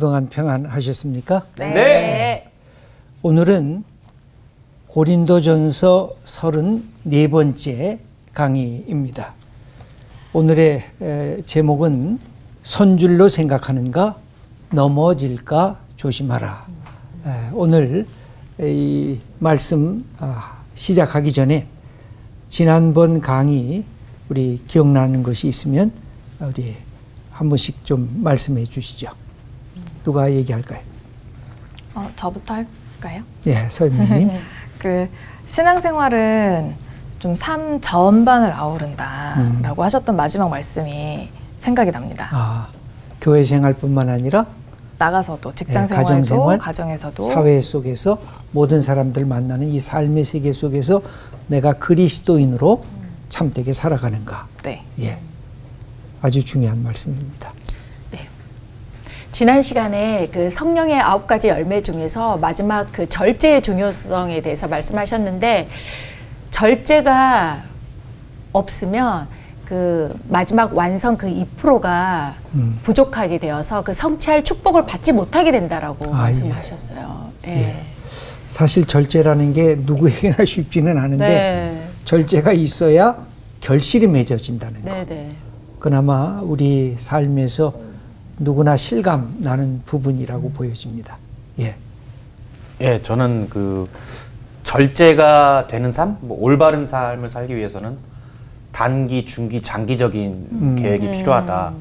그동안 평안하셨습니까? 네. 네. 오늘은 고린도전서 34번째 강의입니다. 오늘의 제목은 선줄로 생각하는가 넘어질까 조심하라. 오늘 이 말씀 시작하기 전에 지난번 강의 우리 기억나는 것이 있으면 우리 한 번씩 좀 말씀해 주시죠. 누가 얘기할까요? 저부터 할까요? 예, 서임님. 신앙생활은 좀 삶 전반을 아우른다라고 하셨던 마지막 말씀이 생각이 납니다. 교회 생활뿐만 아니라 나가서도 직장 생활도 가정생활, 가정에서도 사회 속에서 모든 사람들 만나는 이 삶의 세계 속에서 내가 그리스도인으로 참되게 살아가는가. 네. 예, 아주 중요한 말씀입니다. 네. 지난 시간에 그 성령의 9가지 열매 중에서 마지막 그 절제의 중요성에 대해서 말씀하셨는데, 절제가 없으면 그 마지막 완성 그 2%가 부족하게 되어서 그 성취할 축복을 받지 못하게 된다라고 말씀하셨어요. 예. 예. 사실 절제라는 게 누구에게나 쉽지는 않은데 네. 절제가 있어야 결실이 맺어진다는 거. 네네. 그나마 우리 삶에서 누구나 실감 나는 부분이라고 보여집니다. 예. 예, 저는 그 절제가 되는 삶, 올바른 삶을 살기 위해서는 단기, 중기, 장기적인 계획이 필요하다.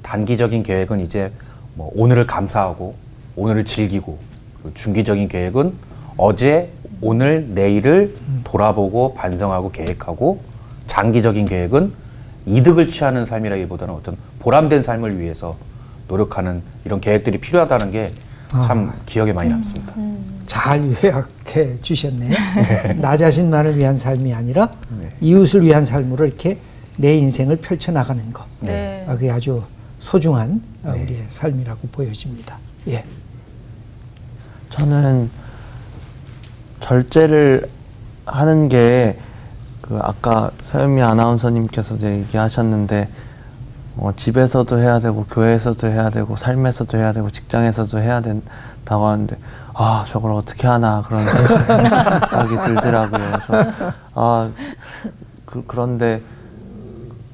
단기적인 계획은 이제 뭐 오늘을 감사하고 오늘을 즐기고, 중기적인 계획은 어제, 오늘, 내일을 돌아보고 반성하고 계획하고, 장기적인 계획은 이득을 취하는 삶이라기보다는 어떤 보람된 삶을 위해서 노력하는 이런 계획들이 필요하다는 게 참 기억에 많이 남습니다. 잘 요약해 주셨네요. 나 자신만을 위한 삶이 아니라 이웃을 위한 삶으로 이렇게 내 인생을 펼쳐나가는 것. 네. 그게 아주 소중한 우리의 삶이라고 보여집니다. 예. 저는 절제를 하는 게 아까 서현미 아나운서님께서도 얘기하셨는데 집에서도 해야 되고 교회에서도 해야 되고 삶에서도 해야 되고 직장에서도 해야 된다고 하는데 저걸 어떻게 하나 그런 생각이 들더라고요. 그래서 그런데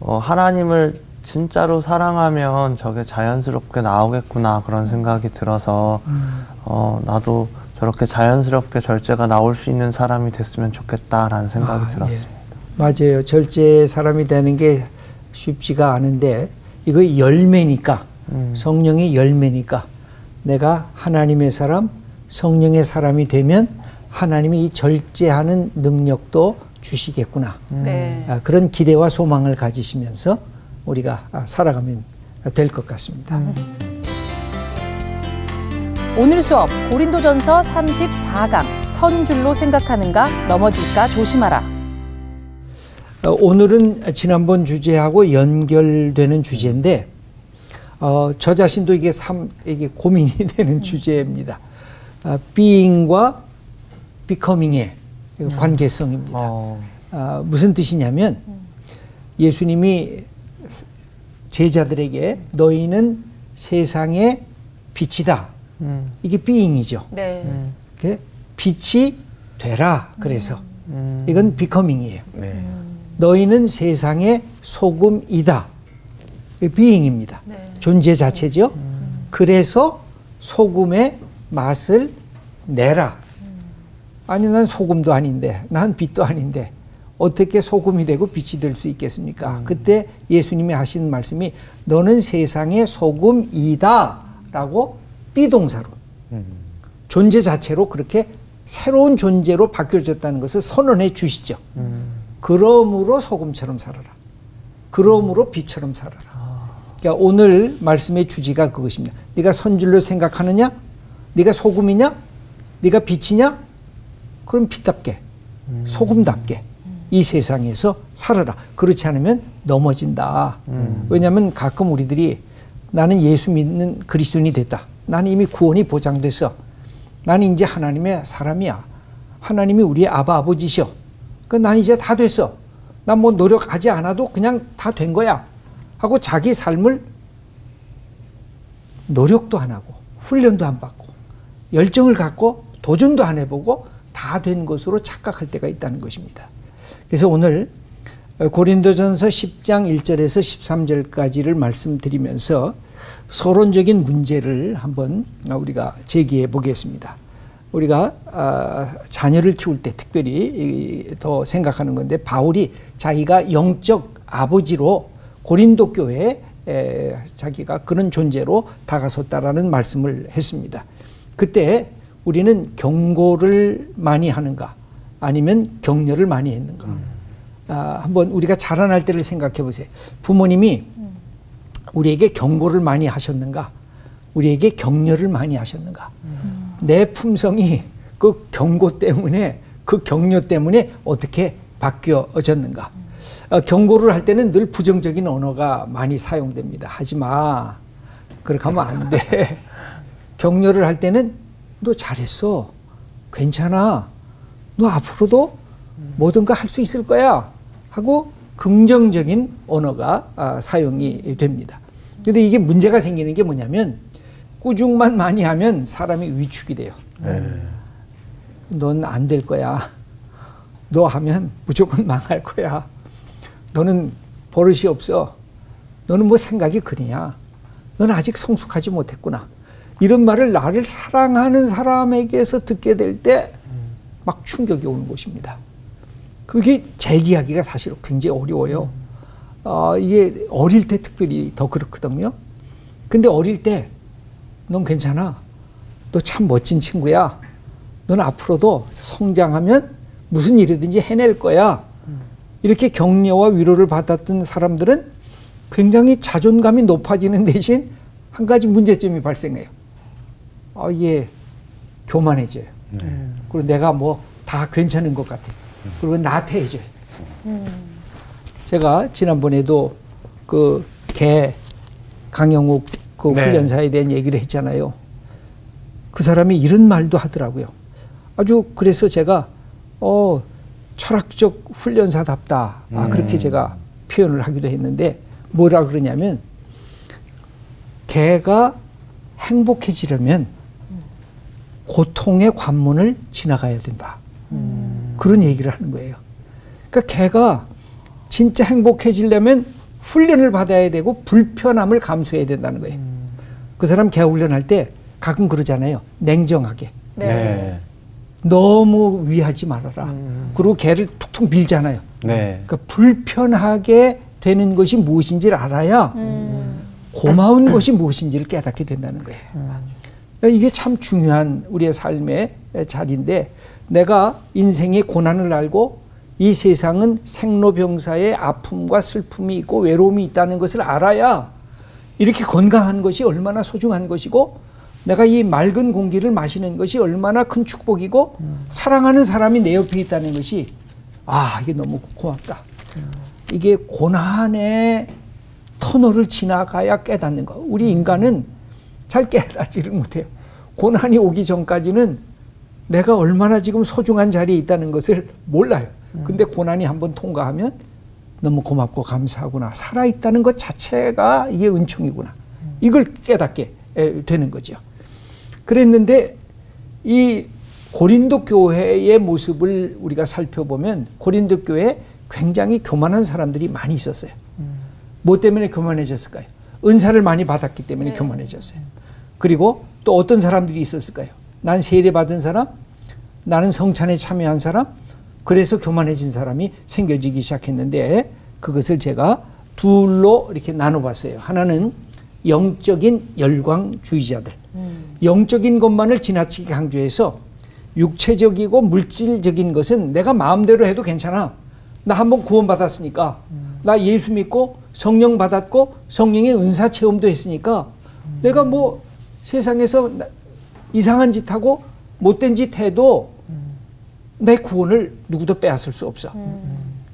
하나님을 진짜로 사랑하면 저게 자연스럽게 나오겠구나 그런 생각이 들어서 나도 저렇게 자연스럽게 절제가 나올 수 있는 사람이 됐으면 좋겠다라는 생각이 들었습니다. 예. 맞아요. 절제 사람이 되는 게 쉽지가 않은데 이거 열매니까 성령의 열매니까 내가 하나님의 사람, 성령의 사람이 되면 하나님이 이 절제하는 능력도 주시겠구나. 네. 그런 기대와 소망을 가지시면서 우리가 살아가면 될 것 같습니다. 오늘 수업 고린도전서 34강 선줄로 생각하는가 넘어질까 조심하라. 오늘은 지난번 주제하고 연결되는 주제인데 저 자신도 이게 고민이 되는 주제입니다. being과 becoming의 관계성입니다. 무슨 뜻이냐면 예수님이 제자들에게 너희는 세상의 빛이다. 이게 being이죠. 네. 빛이 되라. 그래서 이건 becoming이에요. 네. 너희는 세상의 소금이다. being입니다. 네. 존재 자체죠. 그래서 소금의 맛을 내라. 아니 난 소금도 아닌데 난 빛도 아닌데 어떻게 소금이 되고 빛이 될 수 있겠습니까? 그때 예수님이 하신 말씀이 너는 세상의 소금이다 라고 비동사로 존재 자체로 그렇게 새로운 존재로 바뀌어졌다는 것을 선언해 주시죠. 그러므로 소금처럼 살아라. 그러므로 빛처럼 살아라. 그러니까 오늘 말씀의 주제가 그것입니다. 네가 선줄로 생각하느냐? 네가 소금이냐? 네가 빛이냐? 그럼 빛답게, 소금답게 이 세상에서 살아라. 그렇지 않으면 넘어진다. 왜냐하면 가끔 우리들이 나는 예수 믿는 그리스도인이 됐다. 나는 이미 구원이 보장됐어. 나는 이제 하나님의 사람이야. 하나님이 우리의 아버지셔. 난 이제 다 됐어. 난 뭐 노력하지 않아도 그냥 다 된 거야. 하고 자기 삶을 노력도 안 하고 훈련도 안 받고 열정을 갖고 도전도 안 해보고 다 된 것으로 착각할 때가 있다는 것입니다. 그래서 오늘 고린도전서 10장 1절에서 13절까지를 말씀드리면서 서론적인 문제를 한번 우리가 제기해 보겠습니다. 우리가 자녀를 키울 때 특별히 더 생각하는 건데, 바울이 자기가 영적 아버지로 고린도 교회에 자기가 그런 존재로 다가섰다라는 말씀을 했습니다. 그때 우리는 경고를 많이 하는가 아니면 격려를 많이 했는가. 한번 우리가 자라날 때를 생각해 보세요. 부모님이 우리에게 경고를 많이 하셨는가, 우리에게 격려를 많이 하셨는가. 내 품성이 그 경고 때문에, 그 격려 때문에 어떻게 바뀌어졌는가. 경고를 할 때는 늘 부정적인 언어가 많이 사용됩니다. 하지 마, 그렇게 하면 안 돼. 격려를 할 때는 너 잘했어, 괜찮아, 너 앞으로도 뭐든가 할 수 있을 거야 하고 긍정적인 언어가 사용이 됩니다. 그런데 이게 문제가 생기는 게 뭐냐면, 꾸중만 많이 하면 사람이 위축이 돼요. 넌 안 될 거야, 너 하면 무조건 망할 거야, 너는 버릇이 없어, 너는 뭐 생각이 그래야, 너는 아직 성숙하지 못했구나. 이런 말을 나를 사랑하는 사람에게서 듣게 될 때 막 충격이 오는 것입니다. 그게 제기하기가 사실 굉장히 어려워요. 이게 어릴 때 특별히 더 그렇거든요. 근데 어릴 때 넌 괜찮아, 너 참 멋진 친구야, 넌 앞으로도 성장하면 무슨 일이든지 해낼 거야, 이렇게 격려와 위로를 받았던 사람들은 굉장히 자존감이 높아지는 대신 한 가지 문제점이 발생해요. 이게 교만해져요. 그리고 내가 뭐 다 괜찮은 것 같아. 그리고 나태해져요. 제가 지난번에도 그 강영욱 그 훈련사에 대한 얘기를 했잖아요. 그 사람이 이런 말도 하더라고요. 아주, 그래서 제가 철학적 훈련사답다, 그렇게 제가 표현을 하기도 했는데, 뭐라 그러냐면, 개가 행복해지려면 고통의 관문을 지나가야 된다. 그런 얘기를 하는 거예요. 그러니까 개가 진짜 행복해지려면 훈련을 받아야 되고 불편함을 감수해야 된다는 거예요. 그 사람 개 훈련할 때 가끔 그러잖아요. 냉정하게. 네. 너무 위하지 말아라. 그리고 개를 툭툭 밀잖아요. 네. 그러니까 불편하게 되는 것이 무엇인지를 알아야 고마운 것이 무엇인지를 깨닫게 된다는 거예요. 이게 참 중요한 우리의 삶의 자리인데, 내가 인생의 고난을 알고 이 세상은 생로병사의 아픔과 슬픔이 있고 외로움이 있다는 것을 알아야 이렇게 건강한 것이 얼마나 소중한 것이고, 내가 이 맑은 공기를 마시는 것이 얼마나 큰 축복이고, 사랑하는 사람이 내 옆에 있다는 것이, 이게 너무 고맙다. 이게 고난의 터널을 지나가야 깨닫는 거. 우리 인간은 잘 깨닫지를 못해요. 고난이 오기 전까지는 내가 얼마나 지금 소중한 자리에 있다는 것을 몰라요. 근데 고난이 한번 통과하면 너무 고맙고 감사하구나, 살아있다는 것 자체가 이게 은총이구나, 이걸 깨닫게 되는 거죠. 그랬는데 이 고린도 교회의 모습을 우리가 살펴보면, 고린도 교회에 굉장히 교만한 사람들이 많이 있었어요. 뭐 때문에 교만해졌을까요? 은사를 많이 받았기 때문에 교만해졌어요. 그리고 또 어떤 사람들이 있었을까요? 난 세례 받은 사람, 나는 성찬에 참여한 사람, 그래서 교만해진 사람이 생겨지기 시작했는데, 그것을 제가 둘로 이렇게 나눠봤어요. 하나는 영적인 열광주의자들. 영적인 것만을 지나치게 강조해서 육체적이고 물질적인 것은 내가 마음대로 해도 괜찮아, 나 한번 구원받았으니까, 나 예수 믿고 성령 받았고 성령의 은사 체험도 했으니까, 내가 뭐 세상에서 이상한 짓 하고 못된 짓 해도 내 구원을 누구도 빼앗을 수 없어.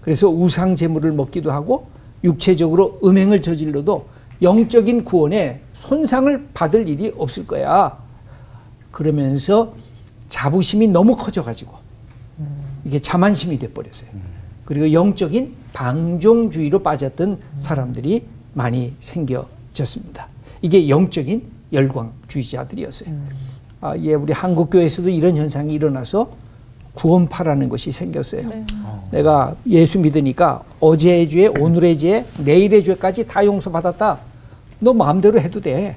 그래서 우상 제물을 먹기도 하고 육체적으로 음행을 저질러도 영적인 구원에 손상을 받을 일이 없을 거야. 그러면서 자부심이 너무 커져가지고 이게 자만심이 돼버렸어요. 그리고 영적인 방종주의로 빠졌던 사람들이 많이 생겨졌습니다. 이게 영적인 열광주의자들이었어요. 예, 우리 한국교회에서도 이런 현상이 일어나서 구원파라는 것이 생겼어요. 내가 예수 믿으니까 어제의 죄, 오늘의 죄, 내일의 죄까지 다 용서받았다. 너 마음대로 해도 돼.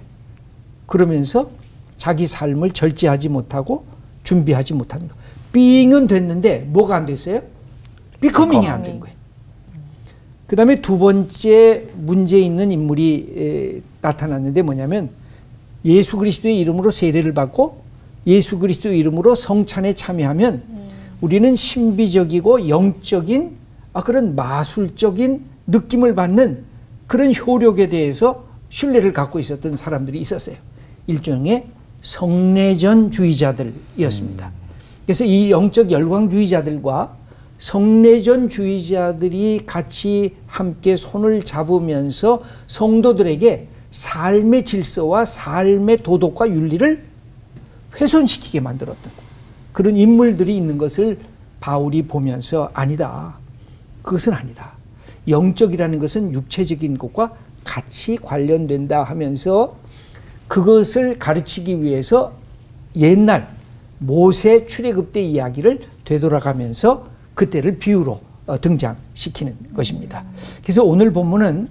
그러면서 자기 삶을 절제하지 못하고 준비하지 못하는 거. being은 됐는데 뭐가 안 됐어요? becoming이 안 된 거예요. 그 다음에 두 번째 문제 있는 인물이 나타났는데 뭐냐면 예수 그리스도의 이름으로 세례를 받고 예수 그리스도의 이름으로 성찬에 참여하면 우리는 신비적이고 영적인 그런 마술적인 느낌을 받는 그런 효력에 대해서 신뢰를 갖고 있었던 사람들이 있었어요. 일종의 성례전주의자들이었습니다. 그래서 이 영적 열광주의자들과 성례전주의자들이 같이 함께 손을 잡으면서 성도들에게 삶의 질서와 삶의 도덕과 윤리를 훼손시키게 만들었던 그런 인물들이 있는 것을 바울이 보면서 아니다. 그것은 아니다. 영적이라는 것은 육체적인 것과 같이 관련된다 하면서 그것을 가르치기 위해서 옛날 모세 출애굽 때 이야기를 되돌아가면서 그때를 비유로 등장시키는 것입니다. 그래서 오늘 본문은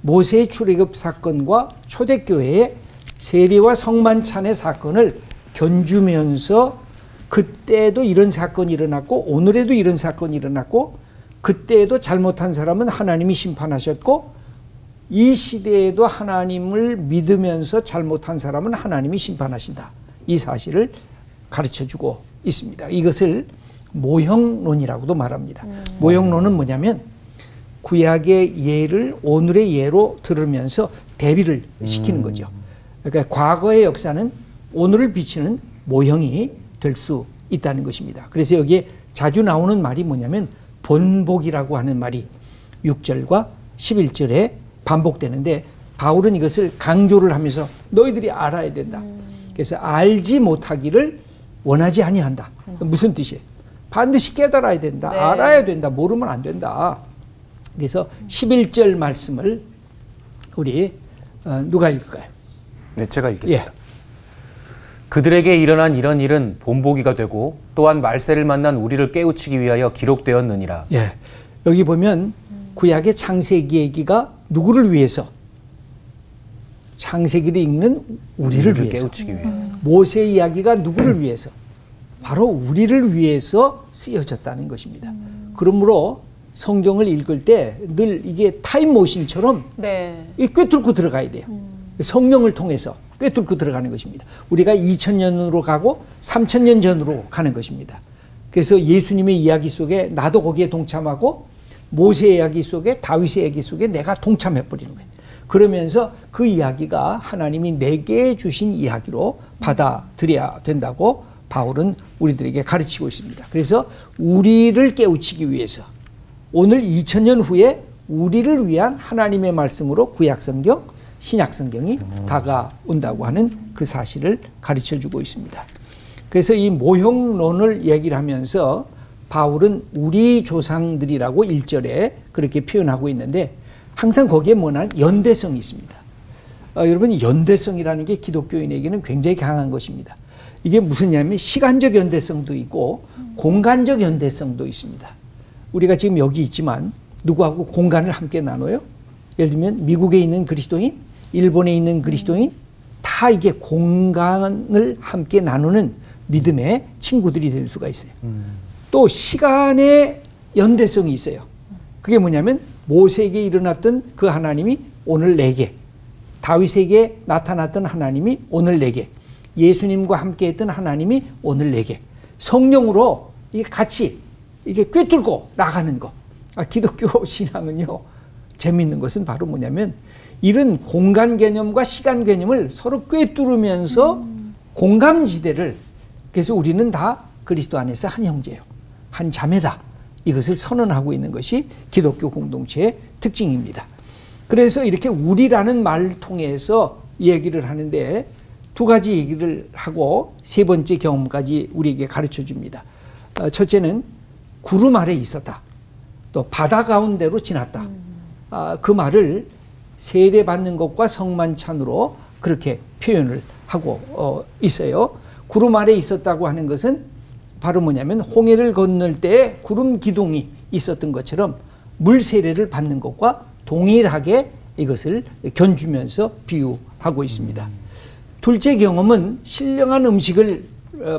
모세의 출애굽 사건과 초대교회의 세례와 성만찬의 사건을 견주면서 그때도 이런 사건이 일어났고 오늘에도 이런 사건이 일어났고 그때에도 잘못한 사람은 하나님이 심판하셨고 이 시대에도 하나님을 믿으면서 잘못한 사람은 하나님이 심판하신다. 이 사실을 가르쳐주고 있습니다. 이것을 모형론이라고도 말합니다. 모형론은 뭐냐면 구약의 예를 오늘의 예로 들으면서 대비를 시키는 거죠. 그러니까 과거의 역사는 오늘을 비추는 모형이 될 수 있다는 것입니다. 그래서 여기에 자주 나오는 말이 뭐냐면 본복이라고 하는 말이 6절과 11절에 반복되는데 바울은 이것을 강조를 하면서 너희들이 알아야 된다. 그래서 알지 못하기를 원하지 아니한다. 무슨 뜻이에요? 반드시 깨달아야 된다. 네. 알아야 된다. 모르면 안 된다. 그래서 11절 말씀을 우리 누가 읽을까요? 네, 제가 읽겠습니다. 예. 그들에게 일어난 이런 일은 본보기가 되고 또한 말세를 만난 우리를 깨우치기 위하여 기록되었느니라. 예. 여기 보면 구약의 창세기 얘기가 누구를 위해서? 창세기를 읽는 우리를 위해서. 깨우치기 위해. 모세 이야기가 누구를 위해서? 바로 우리를 위해서 쓰여졌다는 것입니다. 그러므로 성경을 읽을 때 늘 이게 타임머신처럼 네. 꿰뚫고 들어가야 돼요. 성령을 통해서 꿰뚫고 들어가는 것입니다. 우리가 2000년으로 가고 3000년 전으로 가는 것입니다. 그래서 예수님의 이야기 속에 나도 거기에 동참하고 모세의 이야기 속에 다윗의 이야기 속에 내가 동참해버리는 거예요. 그러면서 그 이야기가 하나님이 내게 주신 이야기로 받아들여야 된다고 바울은 우리들에게 가르치고 있습니다. 그래서 우리를 깨우치기 위해서 오늘 2000년 후에 우리를 위한 하나님의 말씀으로 구약성경, 신약성경이 다가온다고 하는 그 사실을 가르쳐주고 있습니다. 그래서 이 모형론을 얘기를 하면서 바울은 우리 조상들이라고 1절에 그렇게 표현하고 있는데 항상 거기에 뭐나 연대성이 있습니다. 여러분 연대성이라는 게 기독교인에게는 굉장히 강한 것입니다. 이게 무슨 냐면 시간적 연대성도 있고 공간적 연대성도 있습니다. 우리가 지금 여기 있지만 누구하고 공간을 함께 나눠요? 예를 들면 미국에 있는 그리스도인, 일본에 있는 그리스도인 다 이게 공간을 함께 나누는 믿음의 친구들이 될 수가 있어요. 또 시간의 연대성이 있어요. 그게 뭐냐면 모세에게 일어났던 그 하나님이 오늘 내게, 다윗에게 나타났던 하나님이 오늘 내게, 예수님과 함께 했던 하나님이 오늘 내게 성령으로 이게 같이 이게 꿰뚫고 나가는 거. 기독교 신앙은요 재미있는 것은 바로 뭐냐면 이런 공간 개념과 시간 개념을 서로 꿰뚫으면서 공감지대를, 그래서 우리는 다 그리스도 안에서 한 형제예요, 한 자매다, 이것을 선언하고 있는 것이 기독교 공동체의 특징입니다. 그래서 이렇게 우리라는 말을 통해서 얘기를 하는데 두 가지 얘기를 하고 세 번째 경험까지 우리에게 가르쳐 줍니다. 첫째는 구름 아래 있었다. 또 바다 가운데로 지났다. 그 말을 세례받는 것과 성만찬으로 그렇게 표현을 하고 있어요. 구름 아래 있었다고 하는 것은 바로 뭐냐면 홍해를 건널 때 구름 기둥이 있었던 것처럼 물 세례를 받는 것과 동일하게 이것을 견주면서 비유하고 있습니다. 둘째 경험은 신령한 음식을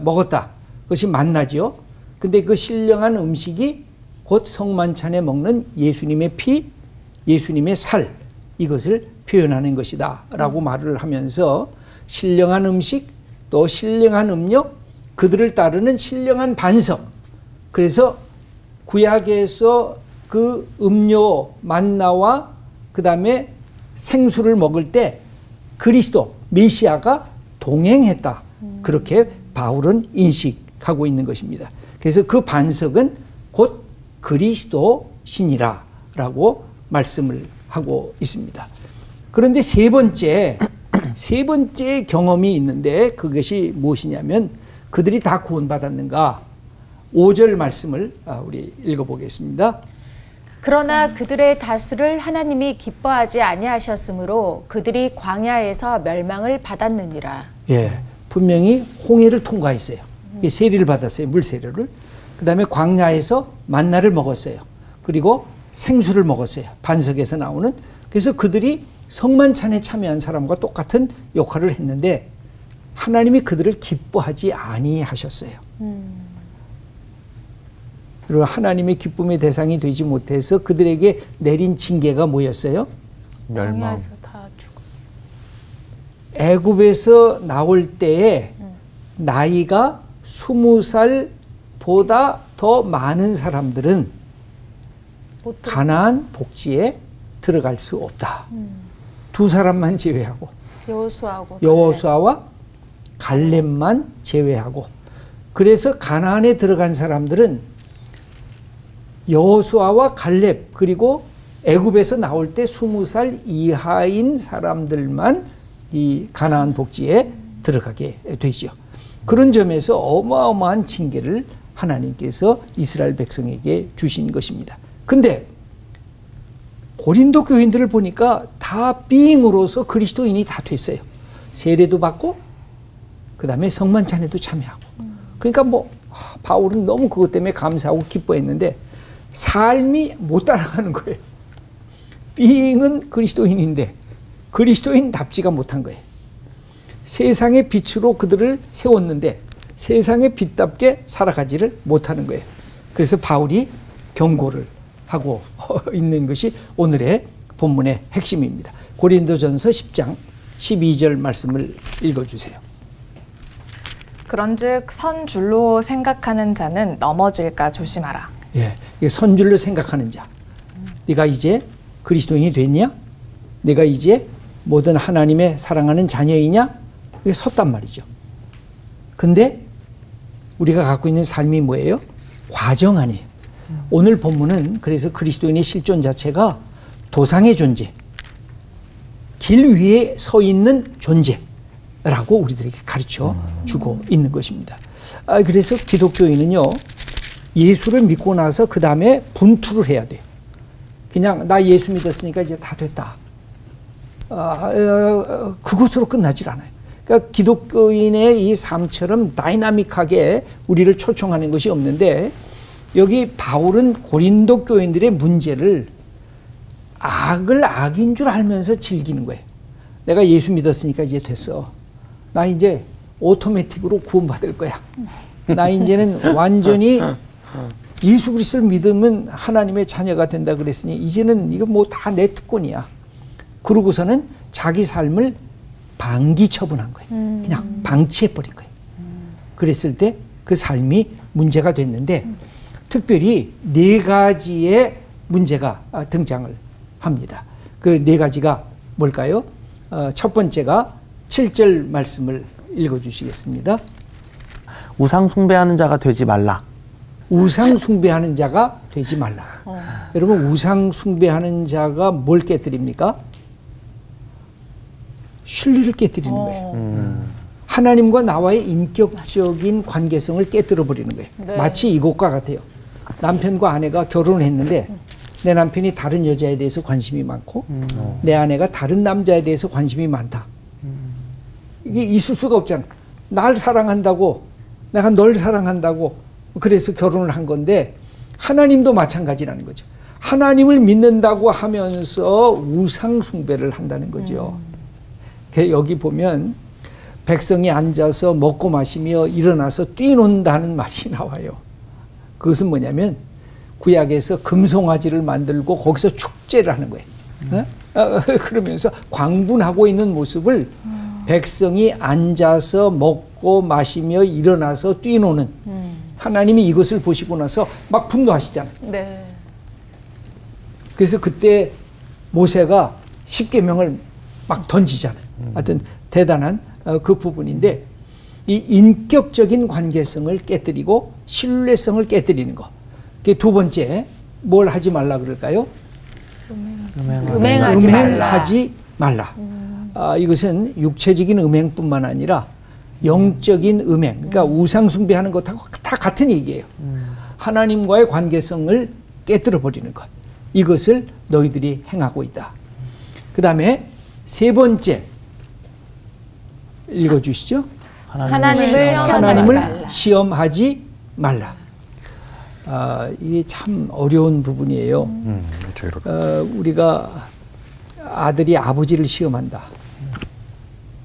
먹었다. 그것이 만나죠. 근데 그 신령한 음식이 곧 성만찬에 먹는 예수님의 피, 예수님의 살, 이것을 표현하는 것이다 라고 말을 하면서 신령한 음식, 또 신령한 음료, 그들을 따르는 신령한 반석. 그래서 구약에서 그 음료 만나와 그 다음에 생수를 먹을 때 그리스도 메시아가 동행했다. 그렇게 바울은 인식하고 있는 것입니다. 그래서 그 반석은 곧 그리스도 신이라 라고 말씀을 하고 있습니다. 그런데 세 번째 경험이 있는데 그것이 무엇이냐면 그들이 다 구원받았는가? 5절 말씀을 우리 읽어보겠습니다. 그러나 그들의 다수를 하나님이 기뻐하지 아니하셨으므로 그들이 광야에서 멸망을 받았느니라. 예, 분명히 홍해를 통과했어요. 세례를 받았어요. 물 세례를. 그 다음에 광야에서 만나를 먹었어요. 그리고 생수를 먹었어요. 반석에서 나오는. 그래서 그들이 성만찬에 참여한 사람과 똑같은 역할을 했는데 하나님이 그들을 기뻐하지 아니하셨어요. 그리고 하나님의 기쁨의 대상이 되지 못해서 그들에게 내린 징계가 뭐였어요? 멸망. 광야에서 다 죽어. 애굽에서 나올 때에 나이가 20살보다 더 많은 사람들은 가나안 복지에 들어갈 수 없다. 두 사람만 제외하고 여호수아와 갈렙만 제외하고, 그래서 가나안에 들어간 사람들은 여호수아와 갈렙 그리고 애굽에서 나올 때 20살 이하인 사람들만 이 가나안 복지에 들어가게 되죠. 그런 점에서 어마어마한 징계를 하나님께서 이스라엘 백성에게 주신 것입니다. 근데 고린도 교인들을 보니까 다 삐잉으로서 그리스도인이 다 됐어요. 세례도 받고 그 다음에 성만찬에도 참여하고. 그러니까 뭐 바울은 너무 그것 때문에 감사하고 기뻐했는데 삶이 못 따라가는 거예요. 삐잉은 그리스도인인데 그리스도인답지가 못한 거예요. 세상의 빛으로 그들을 세웠는데 세상의 빛답게 살아가지를 못하는 거예요. 그래서 바울이 경고를 하고 있는 것이 오늘의 본문의 핵심입니다. 고린도전서 10장 12절 말씀을 읽어주세요. 그런즉 선 줄로 생각하는 자는 넘어질까 조심하라. 예, 이게 선줄로 생각하는 자. 네가 이제 그리스도인이 됐냐? 네가 이제 모든 하나님의 사랑하는 자녀이냐? 이게 섰단 말이죠. 근데 우리가 갖고 있는 삶이 뭐예요? 과정 아니에요. 오늘 본문은 그래서 그리스도인의 실존 자체가 도상의 존재, 길 위에 서 있는 존재라고 우리들에게 가르쳐 주고 있는 것입니다. 그래서 기독교인은요, 예수를 믿고 나서 그 다음에 분투를 해야 돼요. 그냥 나 예수 믿었으니까 이제 다 됐다. 그것으로 끝나질 않아요. 그러니까 기독교인의 이 삶처럼 다이나믹하게 우리를 초청하는 것이 없는데 여기 바울은 고린도 교인들의 문제를 악을 악인 줄 알면서 즐기는 거예요. 내가 예수 믿었으니까 이제 됐어. 나 이제 오토매틱으로 구원받을 거야. 나 이제는 완전히 예수 그리스도를 믿으면 하나님의 자녀가 된다 그랬으니 이제는 이거 뭐 다 내 특권이야. 그러고서는 자기 삶을 방기 처분한 거예요. 그냥 방치해버린 거예요. 그랬을 때 그 삶이 문제가 됐는데 특별히 4가지의 문제가 등장을 합니다. 그 4가지가 뭘까요? 첫 번째가 7절 말씀을 읽어주시겠습니다. 우상 숭배하는 자가 되지 말라. 우상 숭배하는 자가 되지 말라. 여러분, 우상 숭배하는 자가 뭘 깨뜨립니까? 신뢰를 깨뜨리는 거예요. 하나님과 나와의 인격적인 관계성을 깨뜨려 버리는 거예요. 네. 마치 이것과 같아요. 남편과 아내가 결혼을 했는데 내 남편이 다른 여자에 대해서 관심이 많고 내 아내가 다른 남자에 대해서 관심이 많다. 이게 있을 수가 없잖아. 날 사랑한다고, 내가 널 사랑한다고 그래서 결혼을 한 건데 하나님도 마찬가지라는 거죠. 하나님을 믿는다고 하면서 우상 숭배를 한다는 거죠. 여기 보면 백성이 앉아서 먹고 마시며 일어나서 뛰논다는 말이 나와요. 그것은 뭐냐면 구약에서 금송아지를 만들고 거기서 축제를 하는 거예요. 그러면서 광분하고 있는 모습을 백성이 앉아서 먹고 마시며 일어나서 뛰노는 하나님이 이것을 보시고 나서 막 분노하시잖아요. 네. 그래서 그때 모세가 십계명을 막 던지잖아요. 하여튼 대단한 그 부분인데 이 인격적인 관계성을 깨뜨리고 신뢰성을 깨뜨리는 거. 그게 두 번째 뭘 하지 말라 그럴까요? 음행하지 말라. 이것은 육체적인 음행뿐만 아니라 영적인 음행, 그러니까 우상 숭배하는 것하고 다 같은 얘기예요. 하나님과의 관계성을 깨뜨려 버리는 것. 이것을 너희들이 행하고 있다. 그 다음에 세 번째 읽어주시죠. 하나님을 시험하지 말라. 이게 참 어려운 부분이에요. 그렇죠. 우리가 아들이 아버지를 시험한다.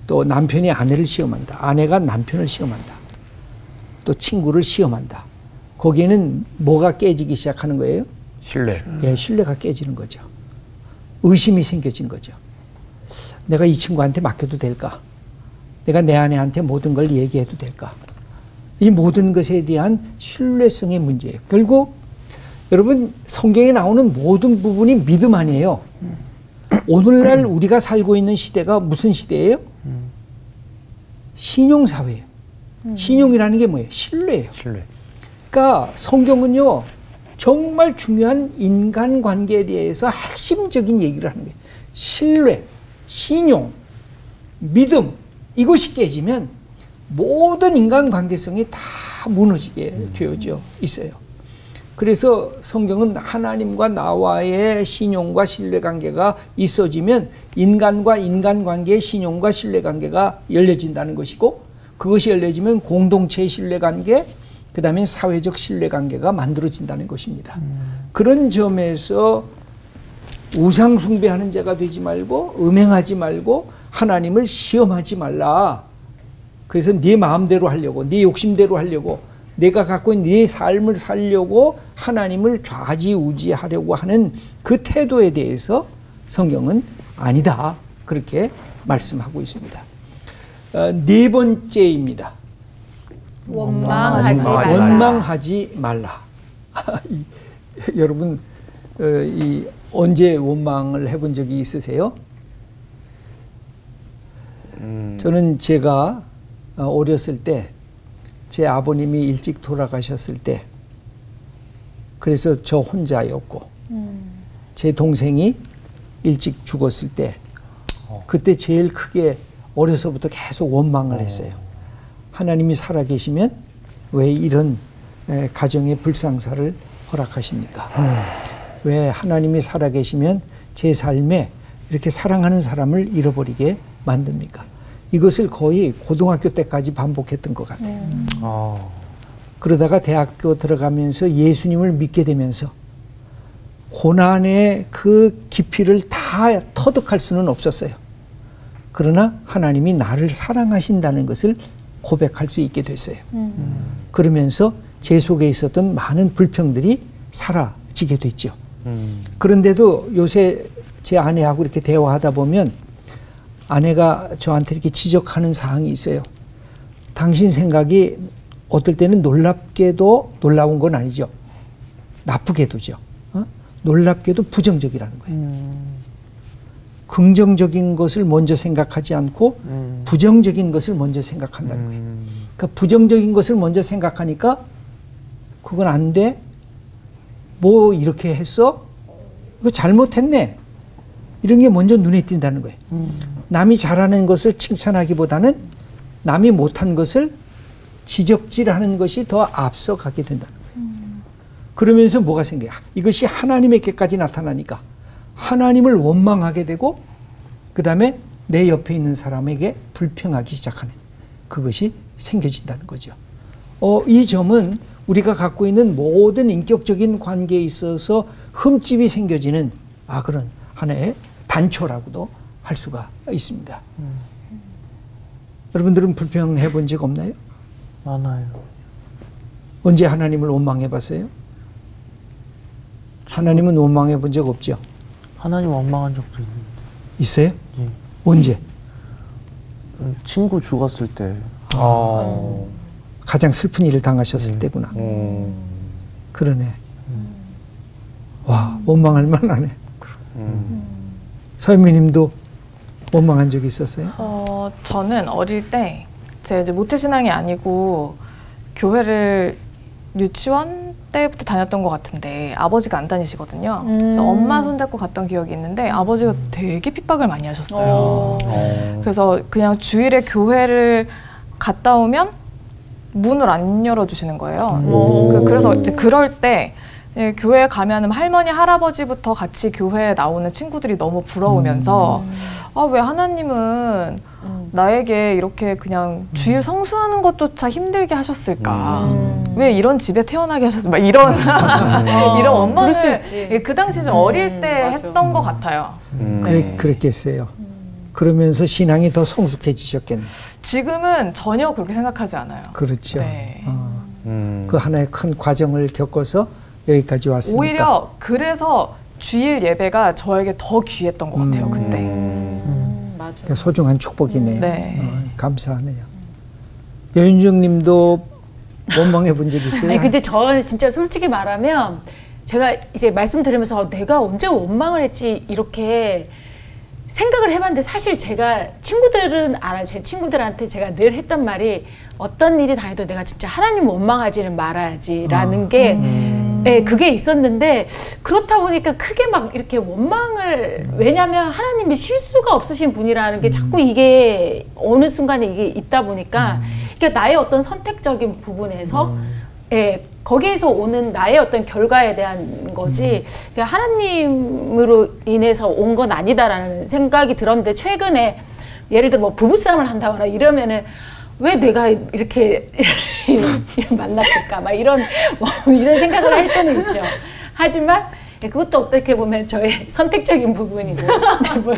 또 남편이 아내를 시험한다. 아내가 남편을 시험한다. 또 친구를 시험한다. 거기에는 뭐가 깨지기 시작하는 거예요? 신뢰. 예, 신뢰가 깨지는 거죠. 의심이 생겨진 거죠. 내가 이 친구한테 맡겨도 될까? 내가 내 아내한테 모든 걸 얘기해도 될까? 이 모든 것에 대한 신뢰성의 문제예요. 결국 여러분 성경에 나오는 모든 부분이 믿음 아니에요. 오늘날 우리가 살고 있는 시대가 무슨 시대예요? 신용사회예요. 신용이라는 게 뭐예요? 신뢰예요. 신뢰. 그러니까 성경은요 정말 중요한 인간관계에 대해서 핵심적인 얘기를 하는 거예요. 신뢰, 신용, 믿음 이것이 깨지면 모든 인간관계성이 다 무너지게 되어져 있어요. 그래서 성경은 하나님과 나와의 신용과 신뢰관계가 있어지면 인간과 인간관계의 신용과 신뢰관계가 열려진다는 것이고 그것이 열려지면 공동체의 신뢰관계 그 다음에 사회적 신뢰관계가 만들어진다는 것입니다. 그런 점에서 우상 숭배하는 자가 되지 말고 음행하지 말고 하나님을 시험하지 말라. 그래서 네 마음대로 하려고 네 욕심대로 하려고 내가 갖고 있는 네 삶을 살려고 하나님을 좌지우지하려고 하는 그 태도에 대해서 성경은 아니다. 그렇게 말씀하고 있습니다. 네 번째입니다. 원망하지 말라. 여러분 언제 원망을 해본 적이 있으세요? 저는 제가 어렸을 때 제 아버님이 일찍 돌아가셨을 때 그래서 저 혼자였고 제 동생이 일찍 죽었을 때 그때 제일 크게 어려서부터 계속 원망을 했어요. 하나님이 살아계시면 왜 이런 가정의 불상사를 허락하십니까? 왜 하나님이 살아계시면 제 삶에 이렇게 사랑하는 사람을 잃어버리게 만듭니까? 이것을 거의 고등학교 때까지 반복했던 것 같아요. 그러다가 대학교 들어가면서 예수님을 믿게 되면서 고난의 그 깊이를 다 터득할 수는 없었어요. 그러나 하나님이 나를 사랑하신다는 것을 고백할 수 있게 됐어요. 그러면서 제 속에 있었던 많은 불평들이 사라지게 됐죠. 그런데도 요새 제 아내하고 이렇게 대화하다 보면 아내가 저한테 이렇게 지적하는 사항이 있어요. 당신 생각이 어떨 때는 놀랍게도 놀라운 건 아니죠. 나쁘게도죠. 놀랍게도 부정적이라는 거예요. 긍정적인 것을 먼저 생각하지 않고 부정적인 것을 먼저 생각한다는 거예요. 그러니까 부정적인 것을 먼저 생각하니까 그건 안 돼. 뭐 이렇게 했어? 이거 잘못했네. 이런 게 먼저 눈에 띈다는 거예요. 남이 잘하는 것을 칭찬하기보다는 남이 못한 것을 지적질하는 것이 더 앞서가게 된다는 거예요. 그러면서 뭐가 생겨요? 이것이 하나님에게까지 나타나니까 하나님을 원망하게 되고 그 다음에 내 옆에 있는 사람에게 불평하기 시작하는 그것이 생겨진다는 거죠. 이 점은 우리가 갖고 있는 모든 인격적인 관계에 있어서 흠집이 생겨지는 그런 하나의 단초라고도 할 수가 있습니다. 여러분들은 불평해 본 적 없나요? 많아요. 언제 하나님을 원망해 봤어요? 하나님은 원망해 본 적 없죠? 하나님 원망한 적도 있는데. 있어요? 예. 언제? 친구 죽었을 때. 가장 슬픈 일을 당하셨을 때구나. 그러네. 와, 원망할 만하네. 서현미님도 원망한 적이 있었어요? 저는 어릴 때 제가 이제 모태신앙이 아니고 교회를 유치원 때부터 다녔던 것 같은데 아버지가 안 다니시거든요. 그래서 엄마 손잡고 갔던 기억이 있는데 아버지가 되게 핍박을 많이 하셨어요. 그래서 그냥 주일에 교회를 갔다 오면 문을 안 열어주시는 거예요. 그래서 이제 그럴 때 교회 가면은 할머니 할아버지부터 같이 교회에 나오는 친구들이 너무 부러우면서 왜 하나님은 나에게 이렇게 그냥 주일 성수하는 것조차 힘들게 하셨을까? 왜 이런 집에 태어나게 하셨을까? 이런 이런 원망을 그 당시 좀 어릴 때 했던 것 같아요. 그랬겠어요. 그러면서 신앙이 더 성숙해지셨겠네. 지금은 전혀 그렇게 생각하지 않아요. 그렇죠. 네. 그 하나의 큰 과정을 겪어서 여기까지 왔으니까. 오히려 그래서 주일 예배가 저에게 더 귀했던 것 같아요. 그때. 맞아요. 그러니까 소중한 축복이네요. 네. 감사하네요. 여윤정 님도 원망해 본 적 있어요? 아니, 근데 저는 진짜 솔직히 말하면 제가 이제 말씀 들으면서 내가 언제 원망을 했지 이렇게 생각을 해봤는데 사실 제가 친구들은 알아요. 제 친구들한테 제가 늘 했던 말이 어떤 일이 당해도 내가 진짜 하나님 원망하지는 말아야지라는 게 네, 그게 있었는데 그렇다 보니까 크게 막 이렇게 원망을 왜냐하면 하나님이 실수가 없으신 분이라는 게 자꾸 이게 어느 순간에 이게 있다 보니까 이게 나의 어떤 선택적인 부분에서 예, 거기에서 오는 나의 어떤 결과에 대한 거지 그러니까 하나님으로 인해서 온 건 아니다라는 생각이 들었는데 최근에 예를 들어 뭐 부부싸움을 한다거나 이러면은 왜 내가 이렇게 만났을까 막 이런 이런 생각을 할 때는 있죠. 하지만 그것도 어떻게 보면 저의 선택적인 부분이고 뭐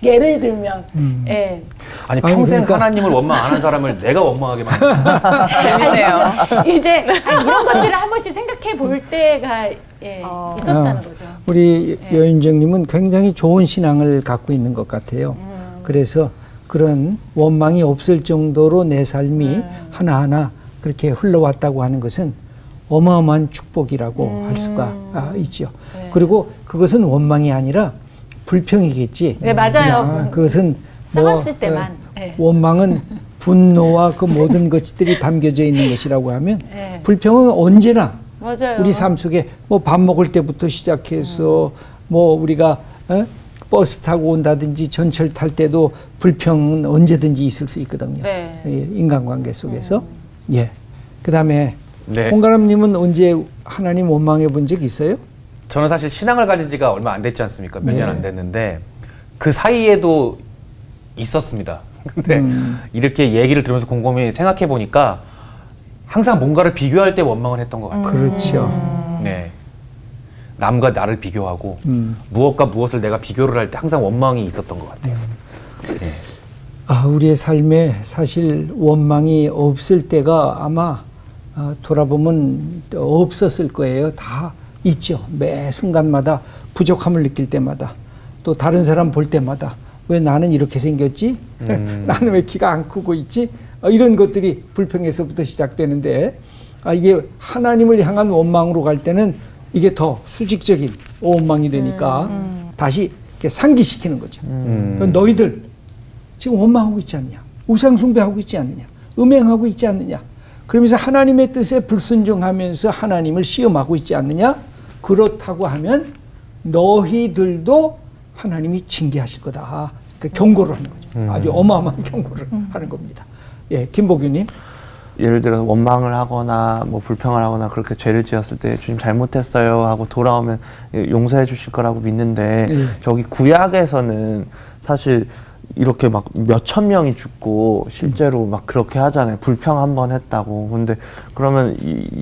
예를 들면 예. 아니 평생 그러니까. 하나님을 원망 안 한 사람을 내가 원망하게 만든다. 재밌네요. 이제 이런 것들을 한 번씩 생각해 볼 때가 있었다는 거죠. 우리 여윤정님은 굉장히 좋은 신앙을 갖고 있는 것 같아요. 그래서 그런 원망이 없을 정도로 내 삶이 하나하나 그렇게 흘러왔다고 하는 것은 어마어마한 축복이라고 할 수가 있죠. 네. 그리고 그것은 원망이 아니라 불평이겠지. 네, 맞아요. 그것은 싸웠을 때만. 네. 원망은 분노와 그 모든 것들이 담겨져 있는 것이라고 하면 네. 불평은 언제나 맞아요. 우리 삶 속에 뭐 밥 먹을 때부터 시작해서 뭐 우리가 버스 타고 온다든지 전철 탈 때도 불평은 언제든지 있을 수 있거든요. 네. 인간관계 속에서. 예. 그다음에 네. 홍가람님은 언제 하나님 원망해 본 적 있어요? 저는 사실 신앙을 가진 지가 얼마 안 됐지 않습니까? 몇 네. 년 안 됐는데 그 사이에도 있었습니다. 근데 이렇게 얘기를 들으면서 곰곰이 생각해 보니까 항상 뭔가를 비교할 때 원망을 했던 것 같아요. 그렇죠. 네. 남과 나를 비교하고 무엇과 무엇을 내가 비교를 할 때 항상 원망이 있었던 것 같아요. 네. 우리의 삶에 사실 원망이 없을 때가 아마 돌아보면 없었을 거예요. 다 있죠. 매 순간마다 부족함을 느낄 때마다 또 다른 사람 볼 때마다 왜 나는 이렇게 생겼지? 나는 왜 키가 안 크고 있지? 이런 것들이 불평에서부터 시작되는데 이게 하나님을 향한 원망으로 갈 때는 이게 더 수직적인 원망이 되니까 다시 이렇게 상기시키는 거죠. 너희들 지금 원망하고 있지 않느냐? 우상숭배하고 있지 않느냐? 음행하고 있지 않느냐? 그러면서 하나님의 뜻에 불순종하면서 하나님을 시험하고 있지 않느냐? 그렇다고 하면 너희들도 하나님이 징계하실 거다. 그러니까 경고를 하는 거죠. 아주 어마어마한 경고를 하는 겁니다. 예, 김보규님. 예를 들어 원망을 하거나 뭐 불평을 하거나 그렇게 죄를 지었을 때 주님 잘못했어요 하고 돌아오면 용서해 주실 거라고 믿는데 저기 구약에서는 사실 이렇게 막 몇천 명이 죽고 실제로 막 그렇게 하잖아요. 불평 한 번 했다고. 근데 그러면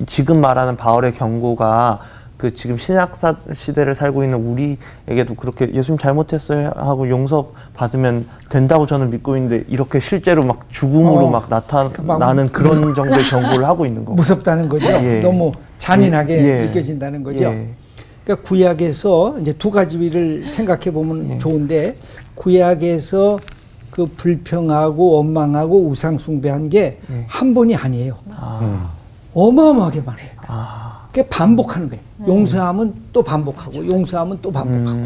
지금 말하는 바울의 경고가 그 지금 신약 시대를 살고 있는 우리에게도 그렇게 예수님 잘못했어요 하고 용서 받으면 된다고 저는 믿고 있는데 이렇게 실제로 막 죽음으로 막 나타나는 그런 정도의 경고를 하고 있는 거고. 무섭다는 거죠. 예. 너무 잔인하게 예. 느껴진다는 거죠. 예. 그러니까 구약에서 이제 두 가지를 생각해 보면 예. 좋은데, 구약에서 그 불평하고 원망하고 우상 숭배한 게 한 번이 아니에요. 어마어마하게 많아요. 그게 반복하는 거예요. 용서하면 또 반복하고 용서하면 또 반복하고.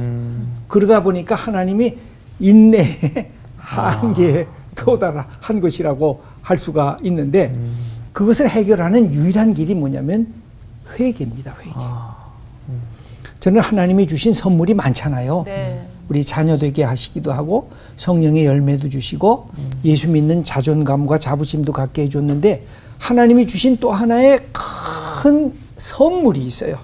그러다 보니까 하나님이 인내의 한계에 도달한 것이라고 할 수가 있는데, 그것을 해결하는 유일한 길이 뭐냐면 회개입니다. 회개. 저는 하나님이 주신 선물이 많잖아요. 네. 우리 자녀 되게 하시기도 하고 성령의 열매도 주시고 예수 믿는 자존감과 자부심도 갖게 해줬는데, 하나님이 주신 또 하나의 큰 선물이 있어요.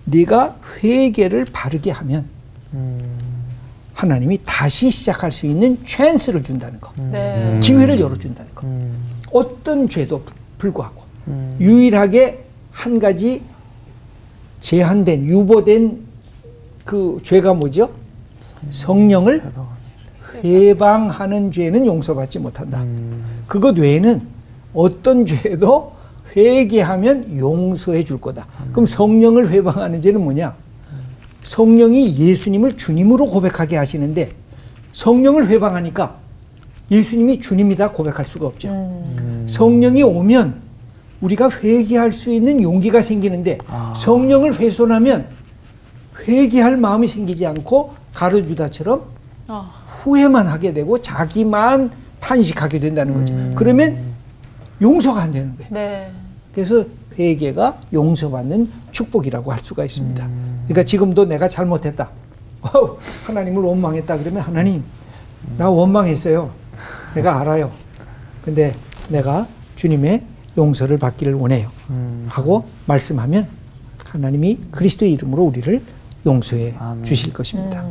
네가 회개를 바르게 하면 하나님이 다시 시작할 수 있는 찬스를 준다는 거. 네. 기회를 열어준다는 거. 어떤 죄도 불구하고 유일하게 한 가지 제한된, 유보된 그 죄가 뭐죠? 성령을 회방하는 죄는 용서받지 못한다. 그것 외에는 어떤 죄도 회개하면 용서해 줄 거다. 그럼 성령을 회방하는 죄는 뭐냐? 성령이 예수님을 주님으로 고백하게 하시는데, 성령을 회방하니까 예수님이 주님이다 고백할 수가 없죠. 성령이 오면 우리가 회개할 수 있는 용기가 생기는데, 성령을 훼손하면 회개할 마음이 생기지 않고 가룟유다처럼 후회만 하게 되고 자기만 탄식하게 된다는 거죠. 그러면 용서가 안 되는 거예요. 네. 그래서 회개가 용서받는 축복이라고 할 수가 있습니다. 그러니까 지금도 내가 잘못했다, 하나님을 원망했다 그러면, 하나님 나 원망했어요, 내가 알아요, 근데 내가 주님의 용서를 받기를 원해요 하고 말씀하면 하나님이 그리스도의 이름으로 우리를 용서해 주실 것입니다.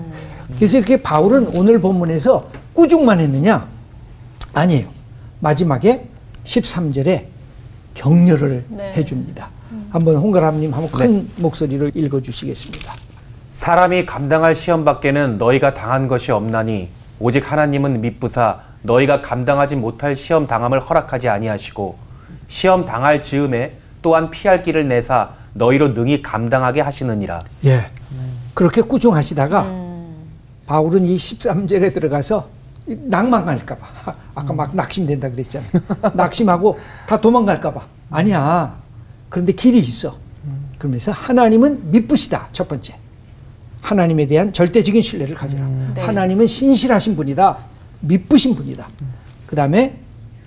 그래서 이렇게 바울은 오늘 본문에서 꾸중만 했느냐? 아니에요. 마지막에 13절에 격려를 해줍니다. 한번 홍가람님 한번 큰 목소리로 읽어주시겠습니다. 사람이 감당할 시험 밖에는 너희가 당한 것이 없나니 오직 하나님은 미쁘사 너희가 감당하지 못할 시험 당함을 허락하지 아니하시고 시험 당할 즈음에 또한 피할 길을 내사 너희로 능히 감당하게 하시느니라. 예, 그렇게 꾸중하시다가 바울은 이 13절에 들어가서 낭망할까 봐, 아까 막 낙심된다 그랬잖아요. 낙심하고 다 도망갈까 봐. 아니야, 그런데 길이 있어. 그러면서 하나님은 미쁘시다. 첫 번째, 하나님에 대한 절대적인 신뢰를 가져라. 하나님은 신실하신 분이다, 미쁘신 분이다. 그 다음에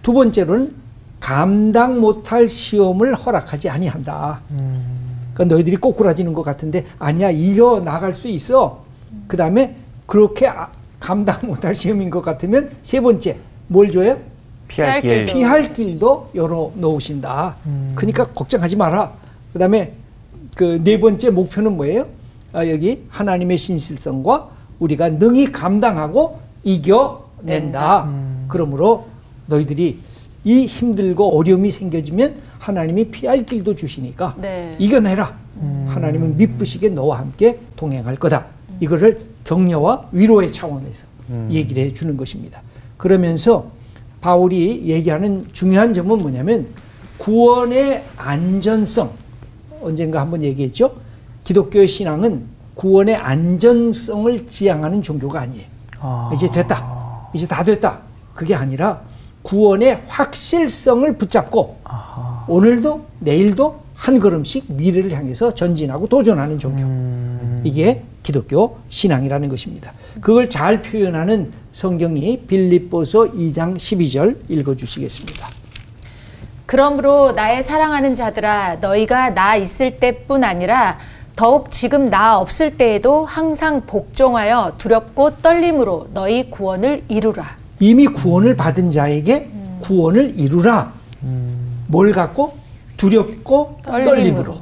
두 번째로는 감당 못할 시험을 허락하지 아니한다. 그러니까 너희들이 꼬꾸라지는 것 같은데 아니야, 이겨 나갈 수 있어. 그 다음에 그렇게 감당 못할 시험인 것 같으면 세 번째 뭘 줘요? 피할 길. 피할 길도 열어 놓으신다. 그러니까 걱정하지 마라. 그 다음에 그 네 번째 목표는 뭐예요? 여기 하나님의 신실성과 우리가 능히 감당하고 이겨낸다. 그러므로 너희들이 이 힘들고 어려움이 생겨지면 하나님이 피할 길도 주시니까 이겨내라. 하나님은 미쁘시게 너와 함께 동행할 거다. 이거를 격려와 위로의 차원에서 얘기를 해주는 것입니다. 그러면서 바울이 얘기하는 중요한 점은 뭐냐면 구원의 안전성. 언젠가 한번 얘기했죠. 기독교의 신앙은 구원의 안전성을 지향하는 종교가 아니에요. 이제 됐다, 이제 다 됐다, 그게 아니라 구원의 확실성을 붙잡고 오늘도 내일도 한 걸음씩 미래를 향해서 전진하고 도전하는 종교. 이게 기독교 신앙이라는 것입니다. 그걸 잘 표현하는 성경이 빌립보서 2장 12절 읽어주시겠습니다. 그러므로 나의 사랑하는 자들아, 너희가 나 있을 때뿐 아니라 더욱 지금 나 없을 때에도 항상 복종하여 두렵고 떨림으로 너희 구원을 이루라. 이미 구원을 받은 자에게 구원을 이루라. 뭘 갖고? 두렵고 떨림으로.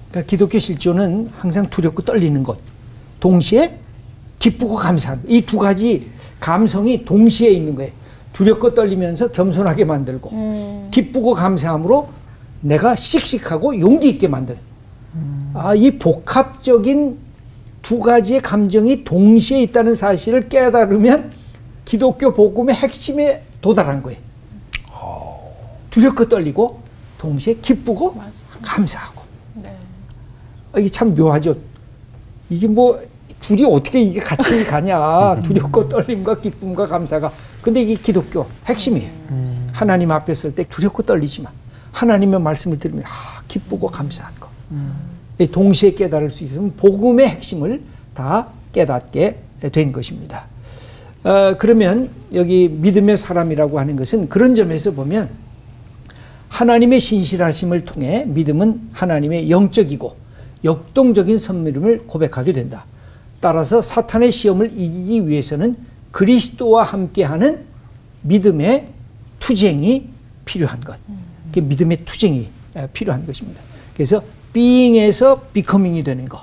그러니까 기독교 실존은 항상 두렵고 떨리는 것, 동시에 기쁘고 감사한 이 두 가지 감성이 동시에 있는 거예요. 두렵고 떨리면서 겸손하게 만들고 기쁘고 감사함으로 내가 씩씩하고 용기 있게 만드는 이 복합적인 두 가지의 감정이 동시에 있다는 사실을 깨달으면 기독교 복음의 핵심에 도달한 거예요. 두렵고 떨리고 동시에 기쁘고 감사하고. 이게 참 묘하죠. 이게 뭐 둘이 어떻게 이게 같이 가냐. 두렵고 떨림과 기쁨과 감사가. 근데 이게 기독교 핵심이에요. 하나님 앞에 설 때 두렵고 떨리지만 하나님의 말씀을 들으면 기쁘고 감사한 거. 동시에 깨달을 수 있으면 복음의 핵심을 다 깨닫게 된 것입니다. 그러면 여기 믿음의 사람이라고 하는 것은 그런 점에서 보면 하나님의 신실하심을 통해 믿음은 하나님의 영적이고 역동적인 선물임을 고백하게 된다. 따라서 사탄의 시험을 이기기 위해서는 그리스도와 함께하는 믿음의 투쟁이 필요한 것. 믿음의 투쟁이 필요한 것입니다. 그래서 being에서 becoming이 되는 것.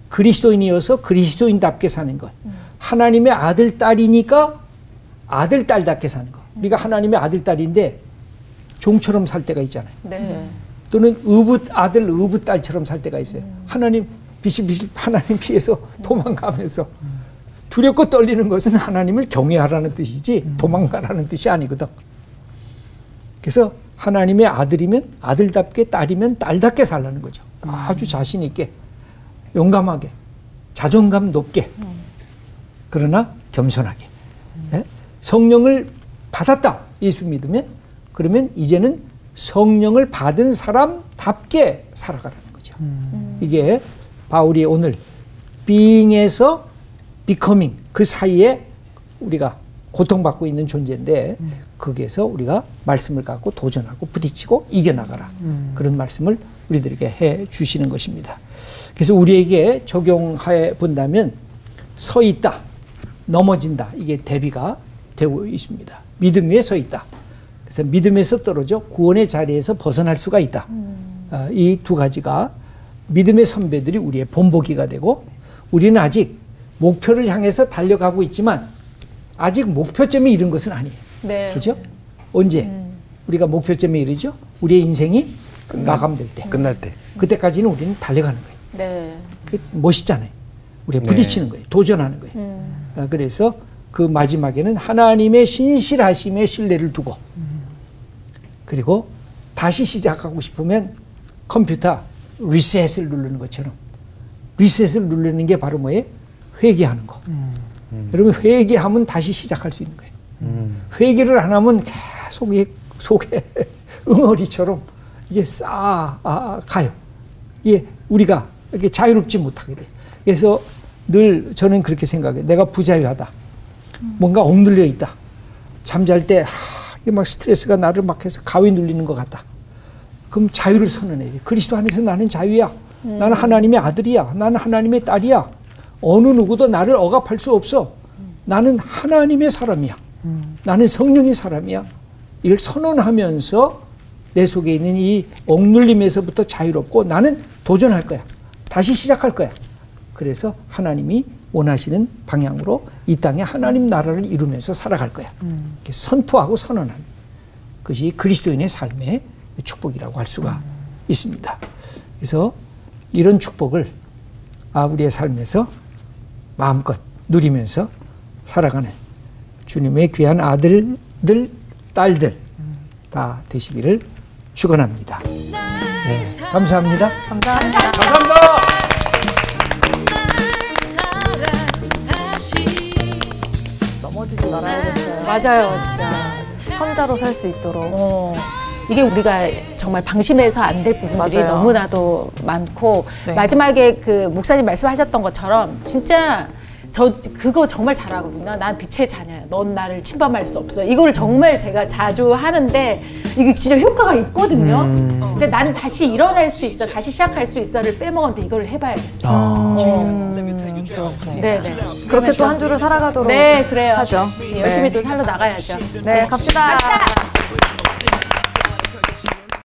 그리스도인이어서 그리스도인답게 사는 것. 하나님의 아들, 딸이니까 아들, 딸답게 사는 것. 우리가 하나님의 아들, 딸인데 종처럼 살 때가 있잖아요. 네. 또는 의붓 아들, 의붓 딸처럼 살 때가 있어요. 하나님 비실비실 하나님 피해서 도망가면서 두렵고 떨리는 것은 하나님을 경외하라는 뜻이지 도망가라는 뜻이 아니거든. 그래서 하나님의 아들이면 아들답게 딸이면 딸답게 살라는 거죠. 아주 자신 있게 용감하게 자존감 높게 그러나 겸손하게 성령을 받았다 예수 믿으면 그러면 이제는 성령을 받은 사람답게 살아가라는 거죠. 이게 바울이 오늘 being에서 becoming 그 사이에 우리가 고통받고 있는 존재인데 거기에서 우리가 말씀을 갖고 도전하고 부딪히고 이겨나가라. 그런 말씀을 우리들에게 해 주시는 것입니다. 그래서 우리에게 적용해 본다면 서 있다, 넘어진다. 이게 대비가 되고 있습니다. 믿음 위에 서 있다. 그래서 믿음에서 떨어져 구원의 자리에서 벗어날 수가 있다. 이 두 가지가 믿음의 선배들이 우리의 본보기가 되고 우리는 아직 목표를 향해서 달려가고 있지만 아직 목표점에 이른 것은 아니에요. 네. 그렇죠? 언제 우리가 목표점에 이르죠? 우리의 인생이 마감될 때. 끝날 때. 그때까지는 우리는 달려가는 거예요. 네. 그 멋있잖아요. 우리가 부딪히는 거예요. 도전하는 거예요. 그래서 그 마지막에는 하나님의 신실하심에 신뢰를 두고 그리고 다시 시작하고 싶으면 컴퓨터 리셋을 누르는 것처럼 리셋을 누르는 게 바로 뭐예요? 회개하는 거. 여러분 회개하면 다시 시작할 수 있는 거예요. 회개를 안 하면 계속 속에 응어리처럼 이게 가요. 이게 우리가 이렇게 자유롭지 못하게 돼요. 그래서 늘 저는 그렇게 생각해요. 내가 부자유하다. 뭔가 억눌려 있다. 잠잘 때 이게 막 스트레스가 나를 막 해서 가위 눌리는 것 같다. 그럼 자유를 선언해야 돼. 그리스도 안에서 나는 자유야. 나는 하나님의 아들이야. 나는 하나님의 딸이야. 어느 누구도 나를 억압할 수 없어. 나는 하나님의 사람이야. 나는 성령의 사람이야. 이걸 선언하면서 내 속에 있는 이 억눌림에서부터 자유롭고 나는 도전할 거야. 다시 시작할 거야. 그래서 하나님이 원하시는 방향으로 이 땅에 하나님 나라를 이루면서 살아갈 거야. 이렇게 선포하고 선언하는 것이 그리스도인의 삶의 축복이라고 할 수가 있습니다. 그래서 이런 축복을 우리의 삶에서 마음껏 누리면서 살아가는 주님의 귀한 아들들, 딸들 다 되시기를 축원합니다. 네, 감사합니다. 감사합니다. 감사합니다. 넘어지지 말아야겠어요. 맞아요, 진짜. 선자로 살 수 있도록. 이게 우리가 정말 방심해서 안 될 부분들이 맞아요. 너무나도 많고 네. 마지막에 그 목사님 말씀하셨던 것처럼 진짜 저 그거 정말 잘하거든요. 난 빛의 자녀야. 넌 나를 침범할 수 없어. 이걸 정말 제가 자주 하는데 이게 진짜 효과가 있거든요. 근데 나는 다시 일어날 수 있어. 다시 시작할 수 있어를 빼먹었는데 이걸 해봐야겠어요. 네네. 그렇게 또 한 주를 살아가도록 네, 그래요. 하죠. 열심히 또 살러 나가야죠. 네, 갑시다.